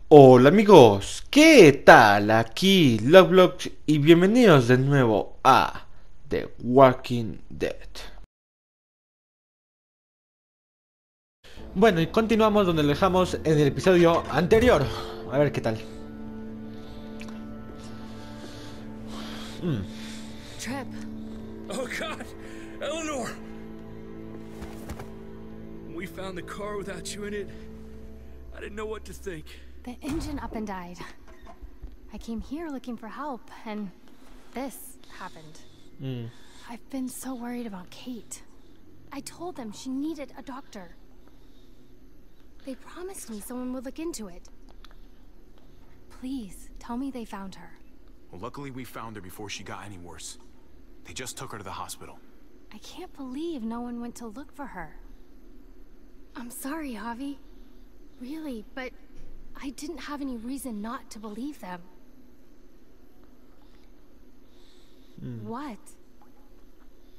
Hola amigos, ¿qué tal? Aquí Lovelock y bienvenidos de nuevo a The Walking Dead. Bueno, y continuamos donde lo dejamos en el episodio anterior. A ver qué tal. Trip. Oh God, Eleanor! When we found the car without you in it, I didn't know what to think. The engine up and died. I came here looking for help, and this happened. I've been so worried about Kate. I told them she needed a doctor. They promised me someone would look into it. Please, tell me they found her. Well, luckily we found her before she got any worse. They just took her to the hospital. I can't believe no one went to look for her. I'm sorry, Javi. Really, but I didn't have any reason not to believe them. What?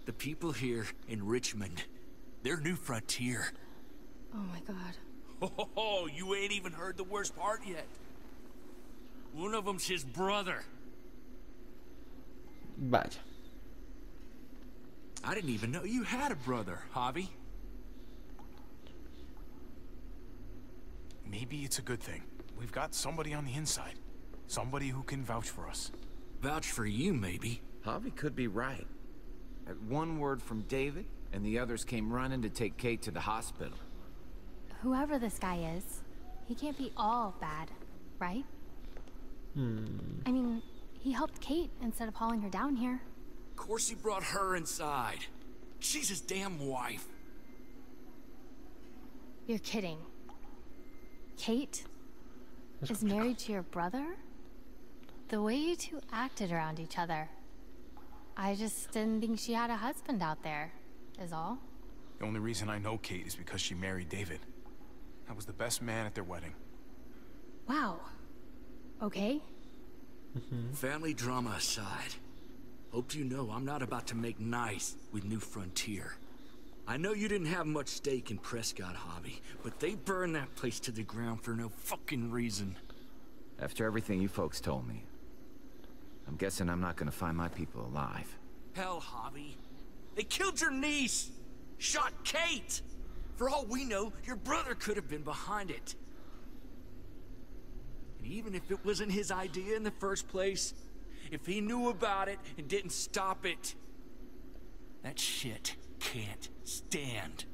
The people here in Richmond, their new frontier. Oh my god. Oh, you ain't even heard the worst part yet. One of them's his brother. Vaya. I didn't even know you had a brother, Javi. Maybe it's a good thing. We've got somebody on the inside. Somebody who can vouch for us. Vouch for you, maybe. Javi could be right. At one word from David, and the others came running to take Kate to the hospital. Whoever this guy is, he can't be all bad, right? I mean, he helped Kate instead of hauling her down here. Of course he brought her inside. She's his damn wife. You're kidding. Kate is married to your brother? The way you two acted around each other. I just didn't think she had a husband out there, is all. The only reason I know Kate is because she married David. I was the best man at their wedding. Wow. Okay. Family drama aside, hope you know I'm not about to make nice with New Frontier. I know you didn't have much stake in Prescott, Javi, but they burned that place to the ground for no fucking reason. After everything you folks told me, I'm guessing I'm not gonna find my people alive. Hell, Javi. They killed your niece! Shot Kate! For all we know, your brother could have been behind it. And even if it wasn't his idea in the first place, if he knew about it and didn't stop it, that shit can't stand.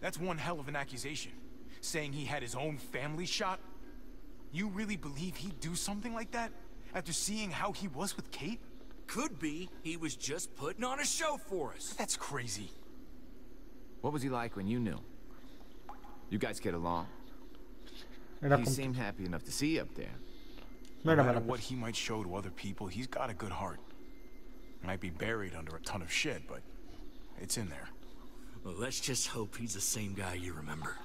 That's one hell of an accusation. Saying he had his own family shot? You really believe he'd do something like that? After seeing how he was with Kate? Could be he was just putting on a show for us. That's crazy. What was he like when you knew? You guys get along? Era He con- seemed happy enough to see you up there. No No era matter mala what persona. he might show to other people, he's got a good heart. Might be buried under a ton of shit, but it's in there. Well, let's just hope he's the same guy you remember.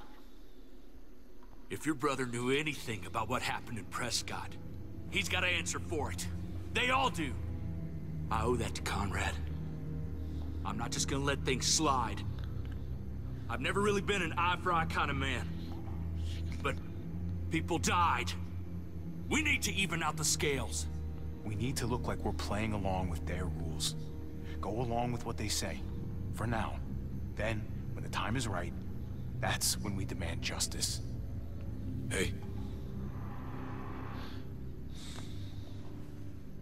If your brother knew anything about what happened in Prescott, he's got to answer for it. They all do. I owe that to Conrad. I'm not just gonna let things slide. I've never really been an eye-for-eye kind of man. But people died. We need to even out the scales. We need to look like we're playing along with their rules. Go along with what they say. For now. Then, when the time is right, that's when we demand justice. Hey.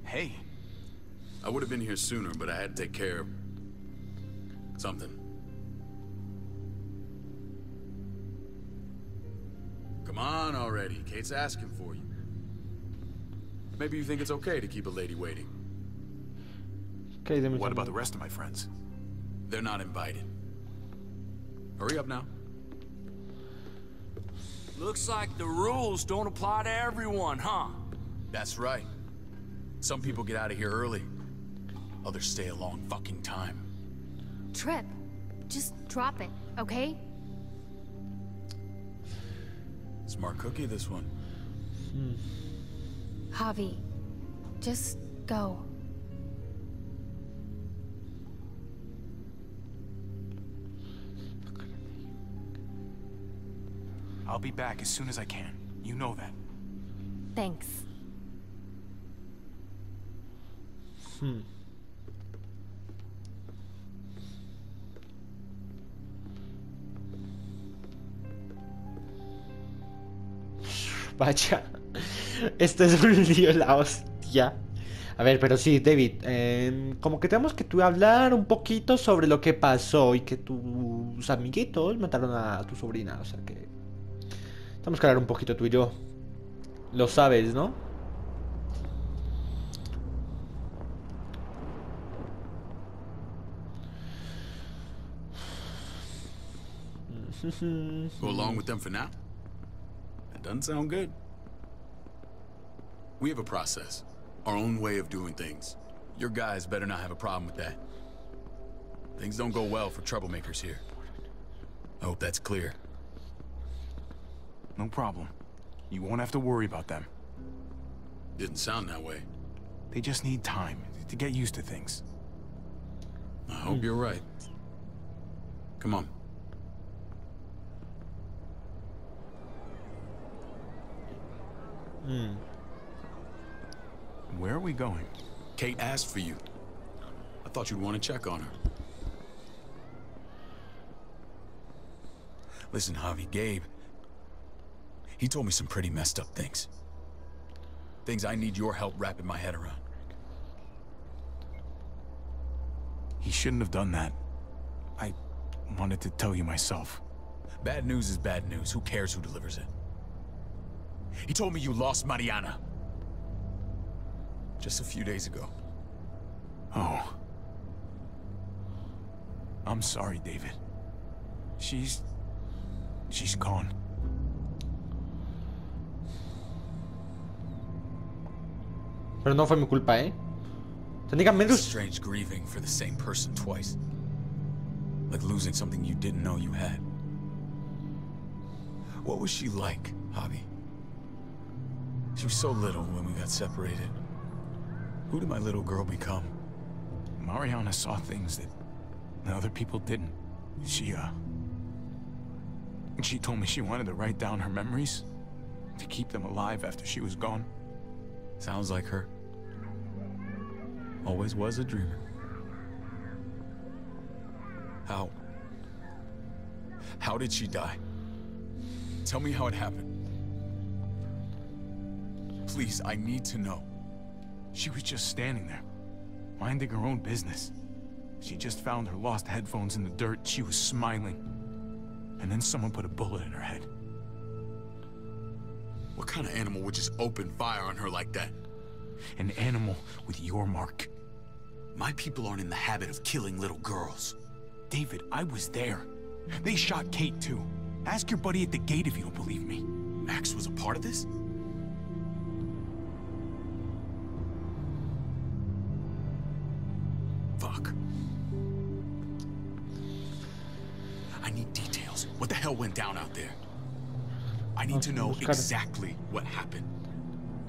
Hey, I would have been here sooner, but I had to take care of something. Come on already. Kate's asking for you. Maybe you think it's okay to keep a lady waiting. ¿Qué hay de mis what about the amigos? rest of my friends? They're not invited. Hurry up now. Looks like the rules don't apply to everyone, huh? That's right. Some people get out of here early. Others stay a long fucking time. Trip. Just drop it, okay? Smart cookie, this one. Javi, just go. I'll be back as soon as I can. You know that. Thanks. Vaya, esto es un lío la hostia. A ver, pero sí, David, como que tenemos que tú hablar un poquito sobre lo que pasó y que tus amiguitos mataron a tu sobrina, o sea que tenemos que hablar un poquito tú y yo. Lo sabes, ¿no? Go along with them for now? That doesn't sound good. We have a process. Our own way of doing things. Your guys better not have a problem with that. Things don't go well for troublemakers here. I hope that's clear. No problem. You won't have to worry about them. Didn't sound that way. They just need time to get used to things. I hope you're right. Come on. Where are we going? Kate asked for you. I thought you'd want to check on her. Listen, Javi, Gabe, he told me some pretty messed up things. Things I need your help wrapping my head around. He shouldn't have done that. I wanted to tell you myself. Bad news is bad news. Who cares who delivers it? He told me you lost Mariana. Just a few days ago. Oh. I'm sorry, David. She's gone. Pero no fue mi culpa, ¿eh? Técnicamente... It's strange grieving for the same person twice. Like losing something you didn't know you had. What was she like, Javi? She was so little when we got separated. Who did my little girl become? Mariana saw things that other people didn't. She told me she wanted to write down her memories to keep them alive after she was gone. Sounds like her. Always was a dreamer. How did she die? Tell me how it happened. Please, I need to know. She was just standing there, minding her own business. She just found her lost headphones in the dirt. She was smiling. And then someone put a bullet in her head. What kind of animal would just open fire on her like that? An animal with your mark. My people aren't in the habit of killing little girls. David, I was there. They shot Kate too. Ask your buddy at the gate if you don't believe me. Max was a part of this? Fuck. I need details. What the hell went down out there? I need to know exactly what happened.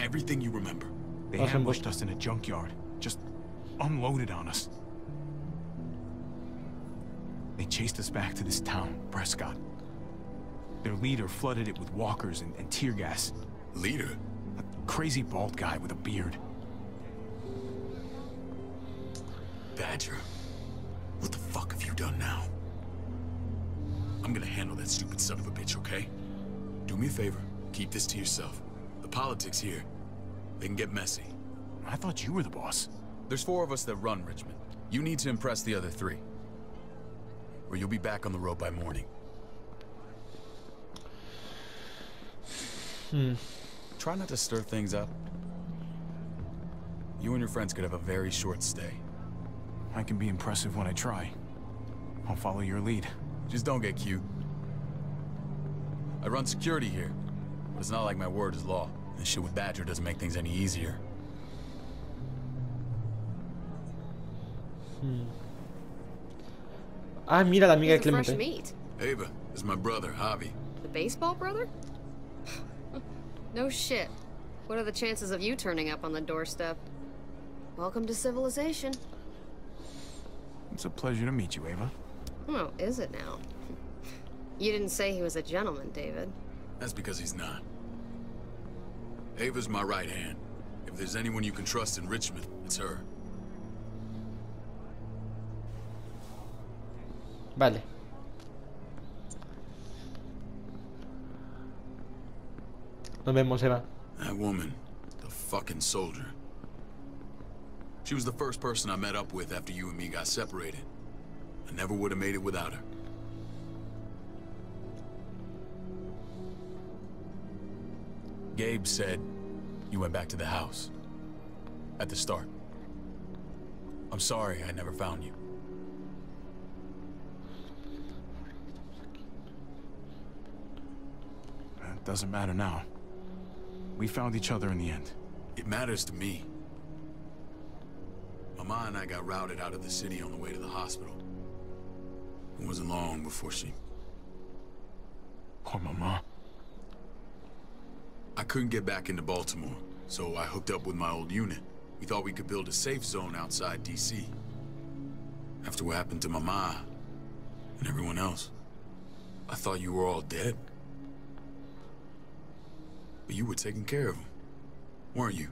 Everything you remember. They ambushed us in a junkyard. Just unloaded on us. They chased us back to this town, Prescott. Their leader flooded it with walkers and tear gas. Leader? A crazy bald guy with a beard. Badger, what the fuck have you done now? I'm gonna handle that stupid son of a bitch, okay? Do me a favor, keep this to yourself. The politics here, they can get messy. I thought you were the boss. There's 4 of us that run Richmond. You need to impress the other 3. Or you'll be back on the road by morning. Try not to stir things up. You and your friends could have a very short stay. I can be impressive when I try. I'll follow your lead. Just don't get cute. I run security here, but it's not like my word is law. This shit with Badger doesn't make things any easier. Ah, mira la amiga de Who's the fresh Clemente. meat? Ava, this is my brother, Javi. The baseball brother? No shit. What are the chances of you turning up on the doorstep? Welcome to civilization. It's a pleasure to meet you, Ava. Oh, is it now? You didn't say he was a gentleman, David. That's because he's not. Ava's my right hand. If there's anyone you can trust in Richmond, it's her. Vale. Nos vemos, Eva. That woman, the fucking soldier. She was the first person I met up with after you and me got separated. I never would have made it without her. Gabe said you went back to the house. At the start. I'm sorry I never found you. It doesn't matter now. We found each other in the end. It matters to me. Mama and I got routed out of the city on the way to the hospital. It wasn't long before she... Poor Mama. I couldn't get back into Baltimore, so I hooked up with my old unit. We thought we could build a safe zone outside D.C. After what happened to Mama and everyone else, I thought you were all dead. But you were taking care of them, weren't you?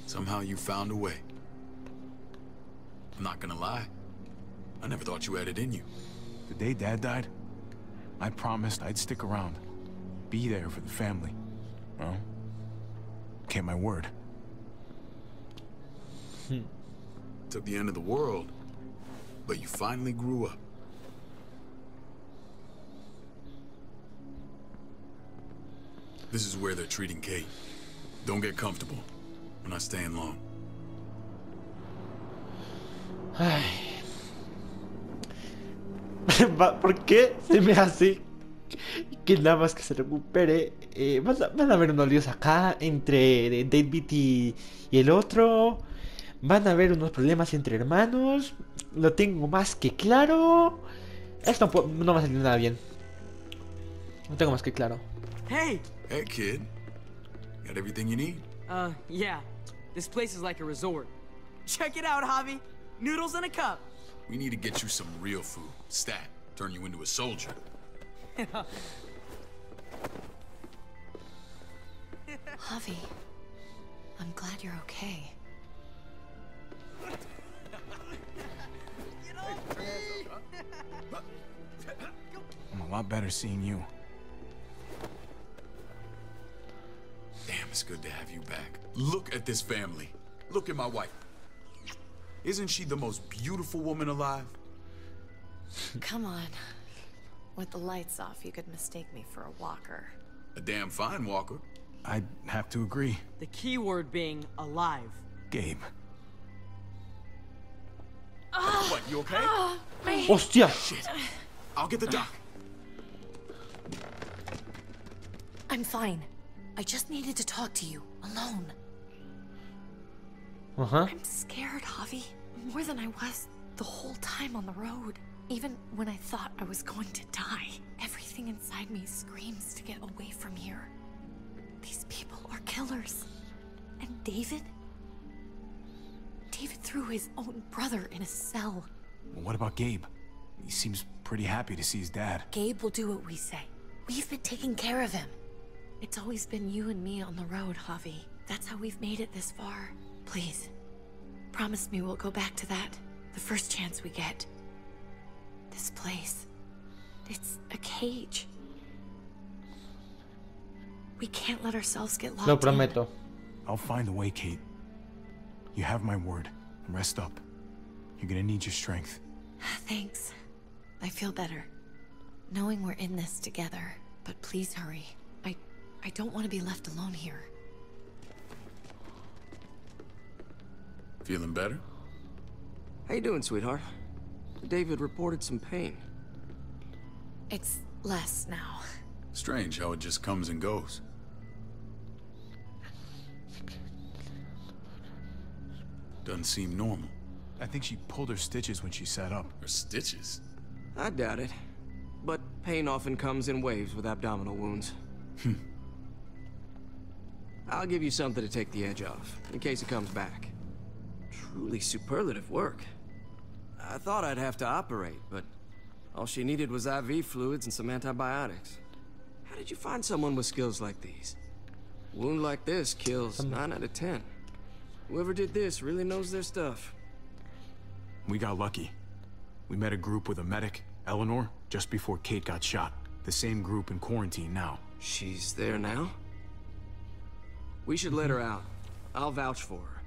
Somehow you found a way. I'm not gonna lie. I never thought you had it in you. The day Dad died, I promised I'd stick around. Be there for the family. Well, kept my word. Took the end of the world, but you finally grew up. This is where they're treating Kate. Don't get comfortable. We're not staying long. Ay. ¿Por qué se me hace que nada más que se recupere? Van a haber unos líos acá entre David y el otro. Van a haber unos problemas entre hermanos. Lo tengo más que claro. Esto no va a salir nada bien. Lo tengo más que claro. Hey! Hey, kid. Got everything you need? Yeah. This place is like a resort. Check it out, Javi. Noodles in a cup. We need to get you some real food. Stat. Turn you into a soldier. Javi, I'm glad you're okay. I'm a lot better seeing you. Damn, it's good to have you back. Look at this family. Look at my wife. Isn't she the most beautiful woman alive? Come on. With the lights off, you could mistake me for a walker. A damn fine walker. I'd have to agree. The key word being alive. Gabe. What, you okay? ¡Hostia! Shit. I'll get the doc. I'm fine. I just needed to talk to you, alone. I'm scared, Javi. More than I was the whole time on the road. Even when I thought I was going to die, everything inside me screams to get away from here. These people are killers. And David? David threw his own brother in a cell. Well, what about Gabe? He seems pretty happy to see his dad. Gabe will do what we say. We've been taking care of him. It's always been you and me on the road, Javi. That's how we've made it this far. Please, promise me we'll go back to that the first chance we get. This place, it's a cage. We can't let ourselves get locked Lo prometo. I'll find a way, Kate. You have my word. Rest up. You're gonna need your strength. Thanks. I feel better. Knowing we're in this together. But please hurry. I don't want to be left alone here. Feeling better? How you doing, sweetheart? David reported some pain. It's less now. Strange how it just comes and goes. Doesn't seem normal. I think she pulled her stitches when she sat up. Her stitches? I doubt it. But pain often comes in waves with abdominal wounds. I'll give you something to take the edge off, in case it comes back. Truly superlative work. I thought I'd have to operate, but all she needed was IV fluids and some antibiotics. How did you find someone with skills like these? Wound like this kills 9 out of 10. Whoever did this really knows their stuff. We got lucky. We met a group with a medic, Eleanor, just before Kate got shot. The same group in quarantine now. She's there now? We should let her out. I'll vouch for her.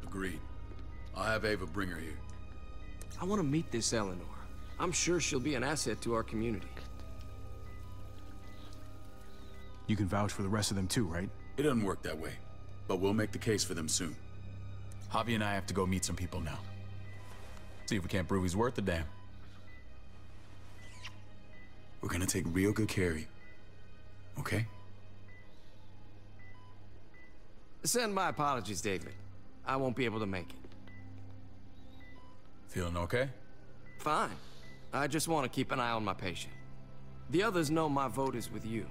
Agreed. I'll have Ava bring her here. I want to meet this Eleanor. I'm sure she'll be an asset to our community. You can vouch for the rest of them too, right? It doesn't work that way, but we'll make the case for them soon. Javi and I have to go meet some people now. See if we can't prove he's worth the damn. We're gonna take real good care of you. Okay? Send my apologies, David. I won't be able to make it. Feeling okay? Fine. I just want to keep an eye on my patient. The others know my vote is with you.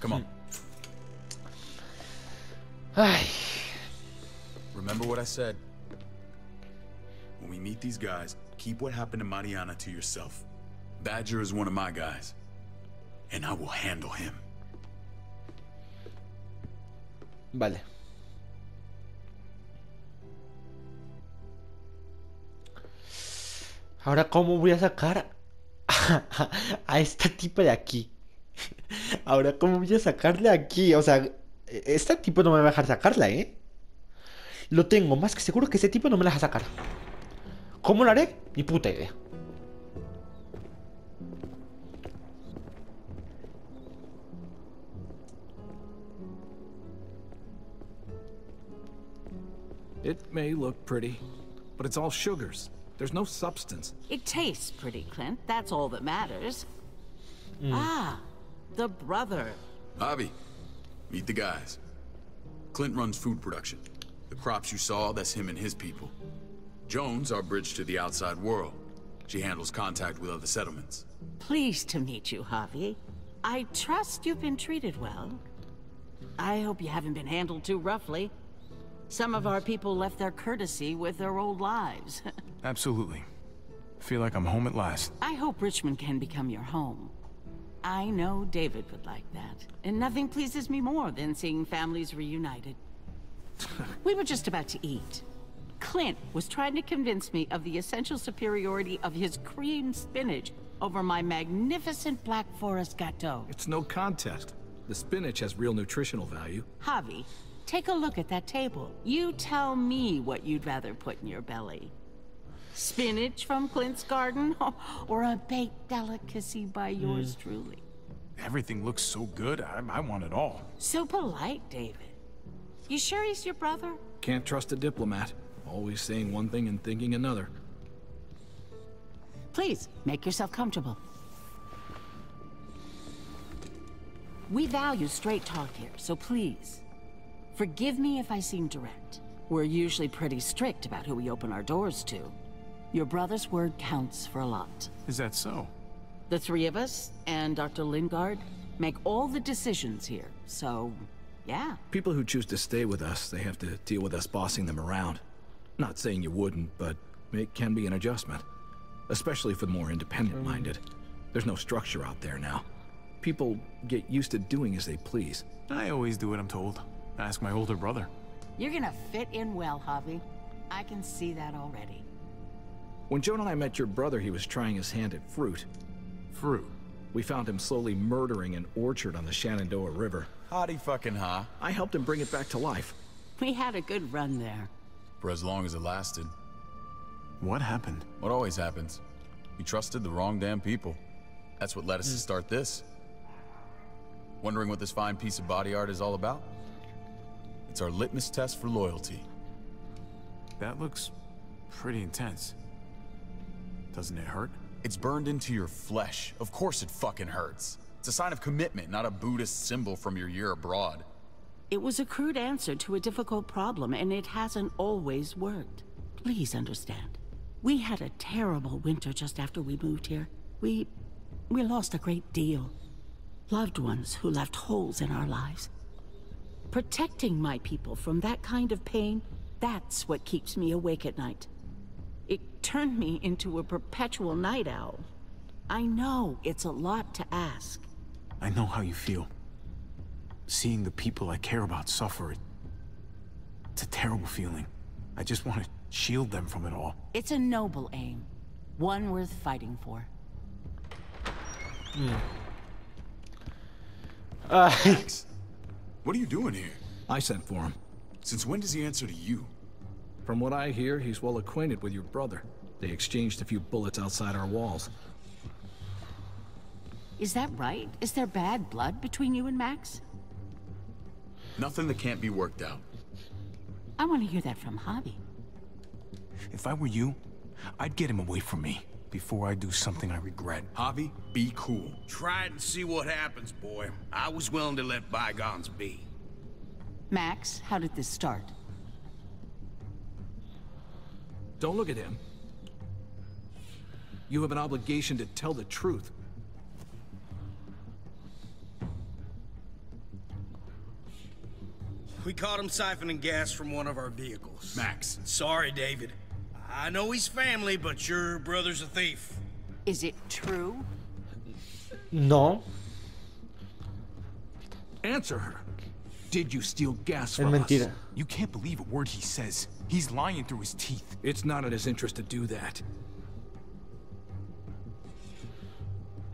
Come on. Ay. Remember what I said. When we meet these guys, keep what happened to Mariana to yourself. Badger is one of my guys, and I will handle him. Vale. Ahora, ¿cómo voy a sacar a esta tipa de aquí? Ahora, ¿cómo voy a sacarle aquí? O sea, este tipo no me va a dejar sacarla, ¿eh? Lo tengo más que seguro que ese tipo no me la va a sacar. ¿Cómo lo haré? Ni puta idea. It may look pretty, but it's all sugars. There's no substance. It tastes pretty, Clint. That's all that matters. Ah, the brother. Javi, meet the guys. Clint runs food production. The crops you saw, that's him and his people. Jones, our bridge to the outside world. She handles contact with other settlements. Pleased to meet you, Javi. I trust you've been treated well. I hope you haven't been handled too roughly. Some of our people left their courtesy with their old lives. Absolutely. Feel like I'm home at last. I hope Richmond can become your home. I know David would like that. And nothing pleases me more than seeing families reunited. We were just about to eat. Clint was trying to convince me of the essential superiority of his creamed spinach over my magnificent Black Forest gâteau. It's no contest. The spinach has real nutritional value. Javi, take a look at that table. You tell me what you'd rather put in your belly. Spinach from Clint's garden, or a baked delicacy by yours truly? Everything looks so good, I want it all. So polite, David. You sure he's your brother? Can't trust a diplomat. Always saying one thing and thinking another. Please, make yourself comfortable. We value straight talk here, so please, forgive me if I seem direct. We're usually pretty strict about who we open our doors to. Your brother's word counts for a lot. Is that so? The three of us, and Dr. Lingard, make all the decisions here, so, yeah. People who choose to stay with us, they have to deal with us bossing them around. Not saying you wouldn't, but it can be an adjustment. Especially for the more independent-minded. There's no structure out there now. People get used to doing as they please. I always do what I'm told. Ask my older brother. You're gonna fit in well, Javi. I can see that already. When Joan and I met your brother, he was trying his hand at fruit. Fruit? We found him slowly murdering an orchard on the Shenandoah River. Howdy fucking ha. I helped him bring it back to life. We had a good run there. For as long as it lasted. What happened? What always happens. We trusted the wrong damn people. That's what led us to start this. Wondering what this fine piece of body art is all about? It's our litmus test for loyalty. That looks pretty intense. Doesn't it hurt? It's burned into your flesh. Of course it fucking hurts. It's a sign of commitment, not a Buddhist symbol from your year abroad. It was a crude answer to a difficult problem, and it hasn't always worked. Please understand. We had a terrible winter just after we moved here. We lost a great deal. Loved ones who left holes in our lives. Protecting my people from that kind of pain, that's what keeps me awake at night. It turned me into a perpetual night owl. I know it's a lot to ask. I know how you feel. Seeing the people I care about suffer, it's a terrible feeling. I just want to shield them from it all. It's a noble aim. One worth fighting for. Max, what are you doing here? I sent for him. Since when does he answer to you? From what I hear, he's well acquainted with your brother. They exchanged a few bullets outside our walls. Is that right? Is there bad blood between you and Max? Nothing that can't be worked out. I want to hear that from Javi. If I were you, I'd get him away from me before I do something I regret. Javi, be cool. Try it and see what happens, boy. I was willing to let bygones be. Max, how did this start? Don't look at him. You have an obligation to tell the truth. We caught him siphoning gas from one of our vehicles. Max. Sorry, David. I know he's family, but your brother's a thief. Is it true? No. Answer her. Did you steal gas Es from us? mentira. You can't believe a word he says. He's lying through his teeth. It's not in his interest to do that.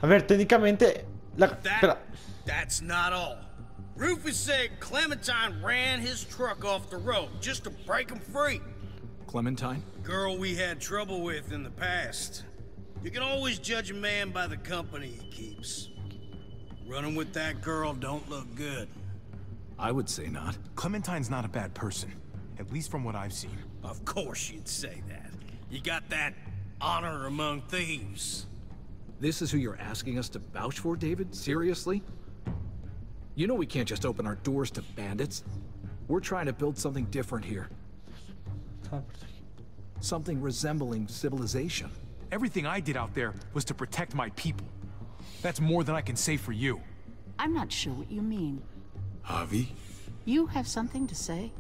A ver, técnicamente... Espera. That's not all. Rufus said Clementine ran his truck off the road just to break him free. Clementine? Girl we had trouble with in the past. You can always judge a man by the company he keeps. Running with that girl don't look good. I would say not. Clementine's not a bad person, at least from what I've seen. Of course you'd say that. You got that honor among thieves. This is who you're asking us to vouch for, David? Seriously? You know we can't just open our doors to bandits. We're trying to build something different here. Something resembling civilization. Everything I did out there was to protect my people. That's more than I can say for you. I'm not sure what you mean. Javi? You have something to say?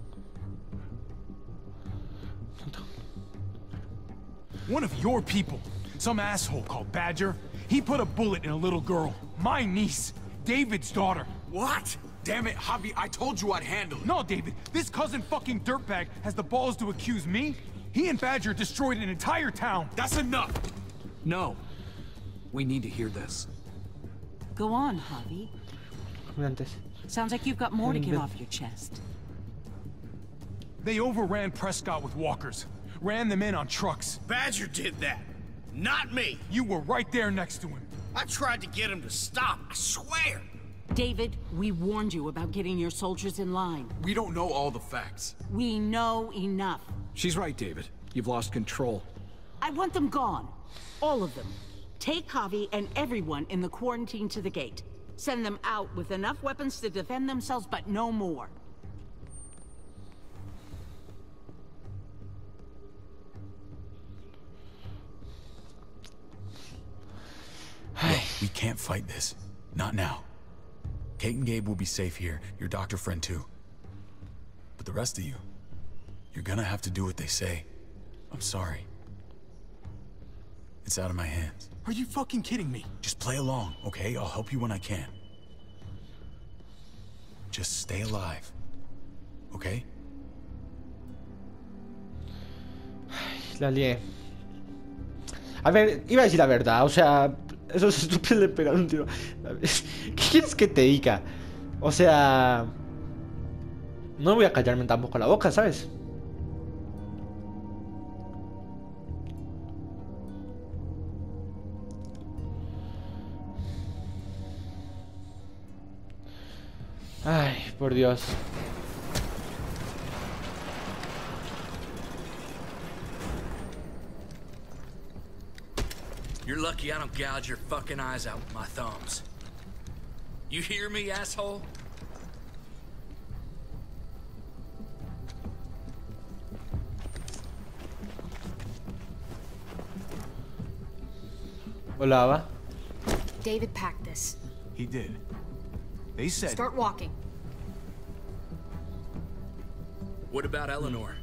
One of your people, some asshole called Badger, he put a bullet in a little girl, my niece, David's daughter. What? Damn it, Javi, I told you I'd handle it. No, David, this cousin fucking dirtbag has the balls to accuse me? He and Badger destroyed an entire town. That's enough! No. We need to hear this. Go on, Javi. Sounds like you've got more to get off your chest. They overran Prescott with walkers. Ran them in on trucks. Badger did that. Not me. You were right there next to him. I tried to get him to stop, I swear. David, we warned you about getting your soldiers in line. We don't know all the facts. We know enough. She's right, David. You've lost control. I want them gone. All of them. Take Javi and everyone in the quarantine to the gate. Send them out with enough weapons to defend themselves, but no more. Look, we can't fight this. Not now. Kate and Gabe will be safe here, your doctor friend too. But the rest of you, you're gonna have to do what they say. I'm sorry. It's out of my hands. Are you fucking kidding me? Just play along, okay? I'll help you when I can. Just stay alive, okay? La lié. A ver, iba a decir la verdad, o sea, esos estúpidos le pegaron un tiro. ¿Qué quieres que te diga? O sea, no voy a callarme tampoco la boca, ¿sabes? Ay, por Dios. You're lucky I don't gouge your fucking eyes out with my thumbs. You hear me, asshole? Hola, Ava. David packed this. He did. They said... Start walking. What about Eleanor?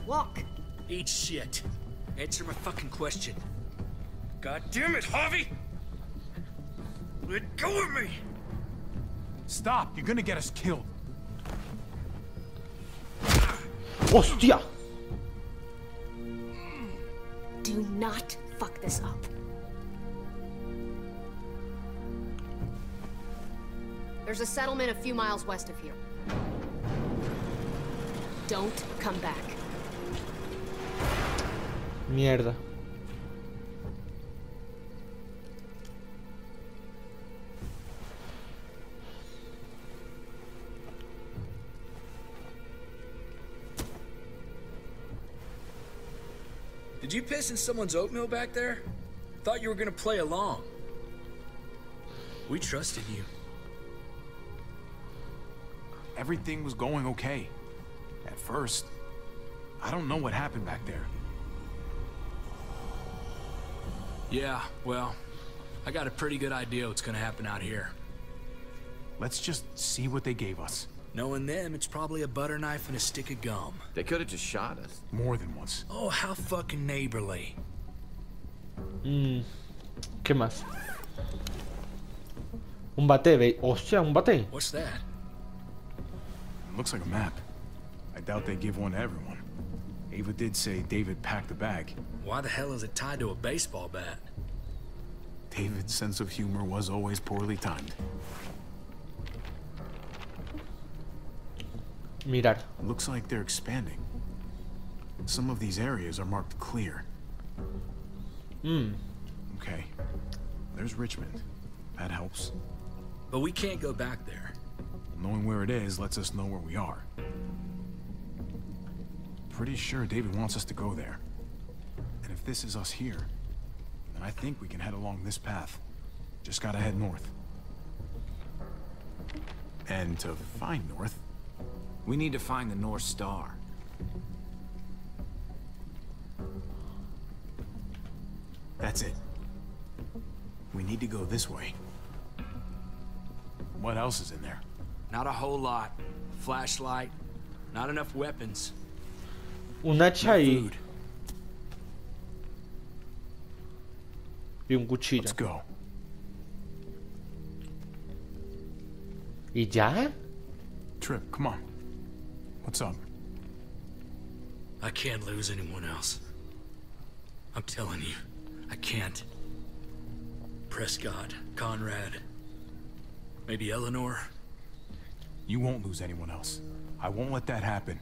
Walk. Eat shit. Answer my fucking question. God damn it, Javi! Let go of me! Stop! You're gonna get us killed. ¡Hostia! Do not fuck this up. There's a settlement a few miles west of here. Don't come back. Mierda. Did you piss in someone's oatmeal back there? Thought you were gonna play along. We trusted you. Everything was going okay. At first. I don't know what happened back there. Yeah, well, I got a pretty good idea what's gonna happen out here. Let's just see what they gave us. Knowing them, it's probably a butter knife and a stick of gum. They could have just shot us. More than once. Oh, how fucking neighborly. ¿Qué más? Un bate, hostia, un bate. What's that? It looks like a map. I doubt they give one to everyone. Ava did say David packed the bag. Why the hell is it tied to a baseball bat? David's sense of humor was always poorly timed. Mirar. Looks like they're expanding. Some of these areas are marked clear. Okay. There's Richmond. That helps. But we can't go back there. Knowing where it is lets us know where we are. Pretty sure David wants us to go there. And if this is us here, then I think we can head along this path. Just gotta head north. And to find north, we need to find the North Star. That's it. We need to go this way. What else is in there? Not a whole lot. Flashlight. Not enough weapons. Un hacha y un cuchillo. Let's go. ¿Y ya? Trip, come on. What's up? I can't lose anyone else. I'm telling you, I can't. Prescott, Conrad, maybe Eleanor. You won't lose anyone else. I won't let that happen.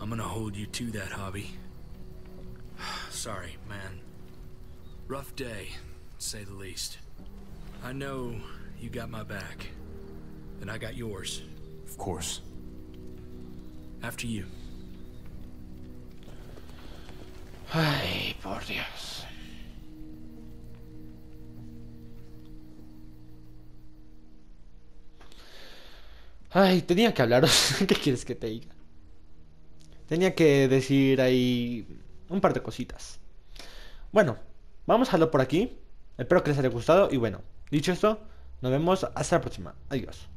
I'm gonna hold you to that, Hobby. Sorry, man. Rough day, to say the least. I know you got my back, and I got yours. Of course. After you. Ay, por Dios. Ay, tenía que hablaros. ¿Qué quieres que te diga? Tenía que decir ahí un par de cositas. Bueno, vamos a dejarlo por aquí. Espero que les haya gustado. Y bueno, dicho esto, nos vemos hasta la próxima. Adiós.